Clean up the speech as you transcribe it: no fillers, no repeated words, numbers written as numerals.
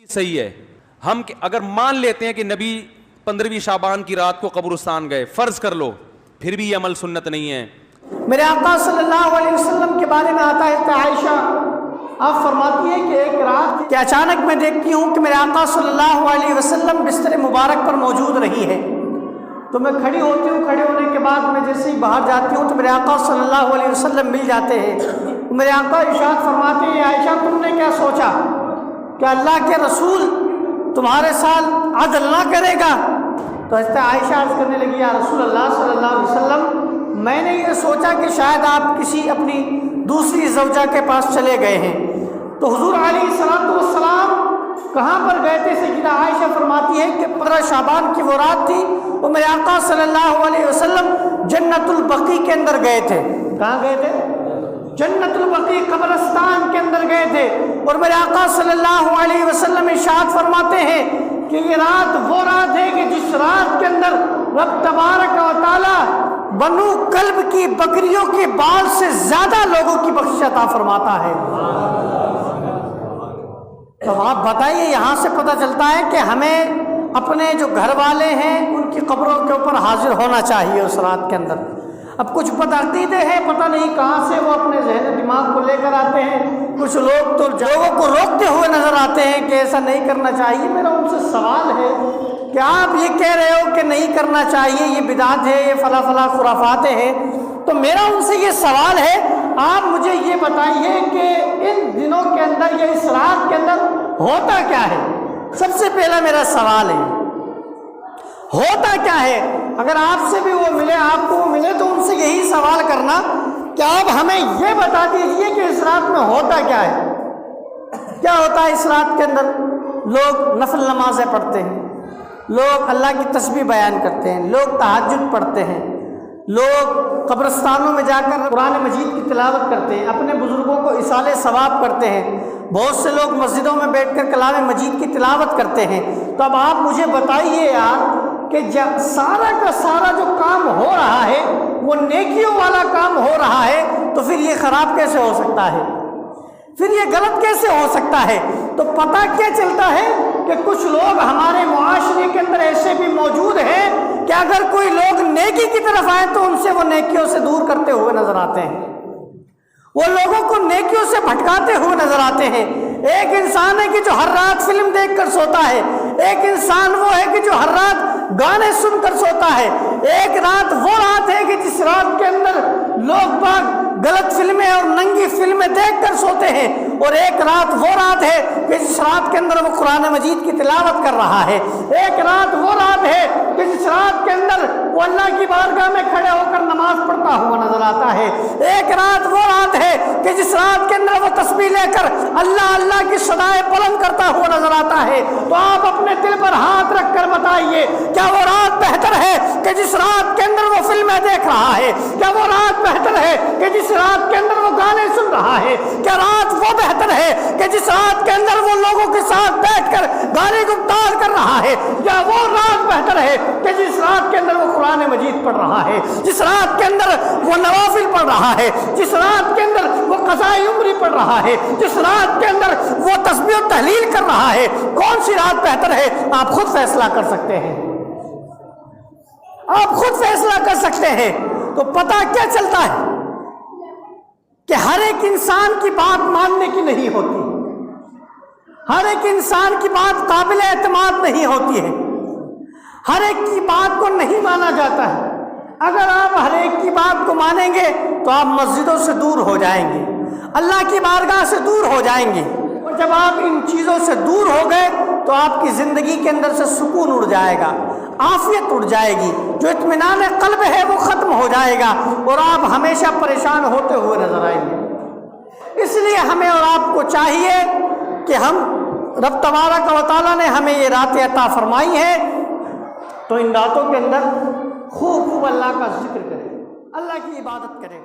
صحیح ہے. ہم اگر مان لیتے ہیں کہ نبی 15ویں شعبان کی رات کو قبرستان گئے، فرض کر لو، پھر بھی یہ عمل سنت نہیں ہے. میرے آقا صلی اللہ علیہ وسلم کے بارے میں آتا ہے کہ عائشہ آپ فرماتی ہیں کہ ایک رات کہ اچانک میں دیکھتی ہوں کہ میرے آقا صلی اللہ علیہ وسلم بستر مبارک پر موجود رہی ہے. تو میں کھڑی ہوتی ہوں، کھڑے ہونے کے بعد میں جیسے ہی باہر جاتی ہوں تو میرے آقا صلی اللہ علیہ وسلم مل جاتے ہیں. میرے آقا ارشاد فرماتے ہیں عائشہ تم نے کیا سوچا کہ اللہ کے رسول تمہارے ساتھ عدل نہ کرے گا؟ تو حضرت عائشہ عرض کرنے لگی یا رسول اللہ صلی اللہ علیہ وسلم میں نے یہ سوچا کہ شاید آپ کسی اپنی دوسری زوجہ کے پاس چلے گئے ہیں. تو حضور علیہ الصلوۃ والسلام کہاں پر گئے تھے؟ سیدہ عائشہ فرماتی ہے کہ 15 شعبان کی وہ رات تھی، وہ میرے آقا صلی اللہ علیہ وسلم جنت البقیع کے اندر گئے تھے. کہاں گئے تھے؟ جنت البقیع قبرستان کے اندر گئے تھے. اور میرے آقا صلی اللہ علیہ وسلم ارشاد فرماتے ہیں کہ یہ رات وہ رات ہے کہ جس رات کے اندر رب تبارک و تعالی بنو کلب کی بکریوں کے بال سے زیادہ لوگوں کی بخشش عطا فرماتا ہے. تو آپ بتائیے، یہاں سے پتہ چلتا ہے کہ ہمیں اپنے جو گھر والے ہیں ان کی قبروں کے اوپر حاضر ہونا چاہیے اس رات کے اندر. اب کچھ بدعقیدے ہیں، پتہ نہیں کہاں سے وہ اپنے ذہن دماغ کو لے کر آتے ہیں. کچھ لوگ تو لوگوں کو روکتے ہوئے نظر آتے ہیں کہ ایسا نہیں کرنا چاہیے. میرا ان سے سوال ہے کہ آپ یہ کہہ رہے ہو کہ نہیں کرنا چاہیے، یہ بدعت ہے، یہ فلاں فلاں خرافات ہیں، تو میرا ان سے یہ سوال ہے آپ مجھے یہ بتائیے کہ ان دنوں کے اندر یا اس رات کے اندر ہوتا کیا ہے؟ سب سے پہلا میرا سوال ہے ہوتا کیا ہے؟ اگر آپ سے بھی وہ ملے، آپ کو وہ ملے، تو ان سے یہی سوال کرنا کہ آپ ہمیں یہ بتا دیجئے کہ اس رات میں ہوتا کیا ہے. کیا ہوتا ہے اس رات کے اندر؟ لوگ نفل نمازیں پڑھتے ہیں، لوگ اللہ کی تسبیح بیان کرتے ہیں، لوگ تہجد پڑھتے ہیں، لوگ قبرستانوں میں جا کر قرآن مجید کی تلاوت کرتے ہیں، اپنے بزرگوں کو ایصال ثواب کرتے ہیں. بہت سے لوگ مسجدوں میں بیٹھ کر کلام مجید کی تلاوت کرتے ہیں. تو اب آپ مجھے بتائیے یار کہ سارا کا سارا جو کام ہو رہا ہے وہ نیکیوں والا کام ہو رہا ہے، تو پھر یہ خراب کیسے ہو سکتا ہے؟ پھر یہ غلط کیسے ہو سکتا ہے؟ تو پتہ کیا چلتا ہے کہ کچھ لوگ ہمارے معاشرے کے اندر ایسے بھی موجود ہیں کہ اگر کوئی لوگ نیکی کی طرف آئے تو ان سے وہ نیکیوں سے دور کرتے ہوئے نظر آتے ہیں، وہ لوگوں کو نیکیوں سے بھٹکاتے ہوئے نظر آتے ہیں. ایک انسان ہے کہ جو ہر رات فلم دیکھ کر سوتا ہے، ایک انسان وہ ہے کہ جو ہر رات گانے سن کر سوتا ہے، ایک رات وہ رات ہے کہ جس رات کے اندر لوگ باغ غلط فلمیں اور ننگی فلمیں دیکھ کر سوتے ہیں، اور ایک رات وہ رات ہے کہ جس رات کے اندر وہ قرآن مجید کی تلاوت کر رہا ہے. ایک رات وہ رات ہے کہ جس رات کے اندر وہ اللہ کی بارگاہ میں کھڑے ہو کر نماز پڑھتا ہوا نظر آتا ہے. ایک رات وہ رات ہے کہ جس رات کے اندر وہ تسبیح لے کر اللہ اللہ کی صدائیں بلند کرتا ہوا نظر آتا ہے. تو آپ اپنے دل پر ہاتھ رکھ کر بتائیے، کیا وہ رات بہتر ہے کہ جس رات کے اندر وہ فلمیں دیکھ رہا ہے؟ کیا وہ رات بہتر ہے کہ جس رات کے اندر وہ گانے سن رہا ہے؟ کیا رات وہ بہتر ہے کہ جس رات کے اندر وہ لوگوں کے ساتھ بیٹھ کر گانے گفتار کر رہا ہے؟ یا وہ رات بہتر ہے کہ جس رات کے اندر وہ قرآن مجید پڑھ رہا ہے، جس رات کے اندر وہ نوافل پڑھ رہا ہے، جس رات کے اندر وہ قضائے عمری پڑھ رہا ہے، جس رات کے اندر وہ تسبیح و تحلیل کر رہا ہے؟ کون سی رات بہتر ہے؟ آپ خود فیصلہ کر سکتے ہیں، آپ خود فیصلہ کر سکتے ہیں. تو پتہ کیا چلتا ہے کہ ہر ایک انسان کی بات ماننے کی نہیں ہوتی، ہر ایک انسان کی بات قابل اعتماد نہیں ہوتی ہے، ہر ایک کی بات کو نہیں مانا جاتا ہے. اگر آپ ہر ایک کی بات کو مانیں گے تو آپ مسجدوں سے دور ہو جائیں گے، اللہ کی بارگاہ سے دور ہو جائیں گے. اور جب آپ ان چیزوں سے دور ہو گئے تو آپ کی زندگی کے اندر سے سکون اڑ جائے گا، عافیت اڑ جائے گی، جو اطمینان قلب ہے وہ ختم ہو جائے گا، اور آپ ہمیشہ پریشان ہوتے ہوئے نظر آئیں گے. اس لیے ہمیں اور آپ کو چاہیے کہ ہم رب تبارک و تعالیٰ نے ہمیں یہ راتیں عطا فرمائی ہیں، تو ان راتوں کے اندر خوب اللہ کا ذکر کریں، اللہ کی عبادت کریں.